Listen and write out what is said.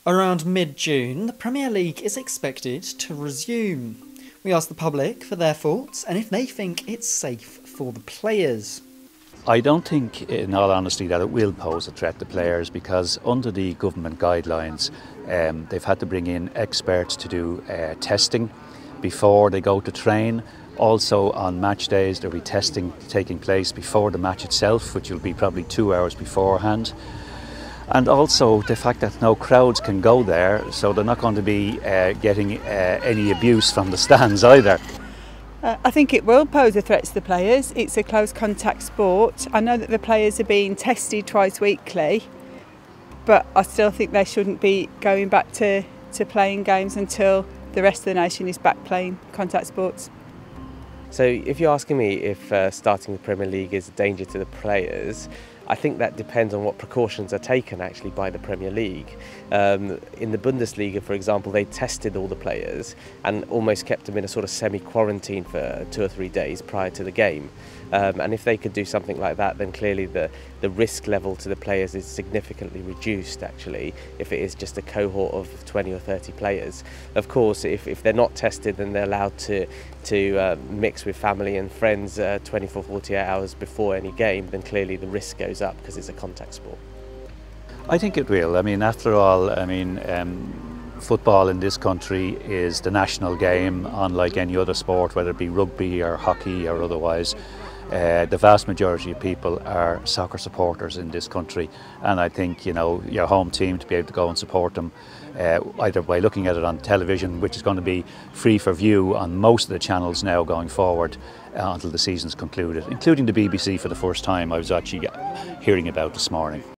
Around mid-June, the Premier League is expected to resume. We asked the public for their thoughts and if they think it's safe for the players. I don't think, in all honesty, that it will pose a threat to players because under the government guidelines, they've had to bring in experts to do testing before they go to train. Also on match days there will be testing taking place before the match itself, which will be probably 2 hours beforehand. And also the fact that no crowds can go there, so they're not going to be getting any abuse from the stands either. I think it will pose a threat to the players. It's a close contact sport. I know that the players are being tested twice weekly, but I still think they shouldn't be going back to playing games until the rest of the nation is back playing contact sports. So if you're asking me if starting the Premier League is a danger to the players, I think that depends on what precautions are taken actually by the Premier League. In the Bundesliga, for example, they tested all the players and almost kept them in a sort of semi-quarantine for 2 or 3 days prior to the game. And if they could do something like that, then clearly the risk level to the players is significantly reduced actually, if it is just a cohort of 20 or 30 players. Of course, if they're not tested, then they're allowed to mix with family and friends 24, 48 hours before any game, then clearly the risk goes up because it's a contact sport. I think it will. I mean, after all, football in this country is the national game, unlike any other sport, whether it be rugby or hockey or otherwise. The vast majority of people are soccer supporters in this country, and I think, you know, your home team, to be able to go and support them either by looking at it on television, which is going to be free for view on most of the channels now going forward until the season's concluded, including the BBC for the first time I was actually hearing about this morning.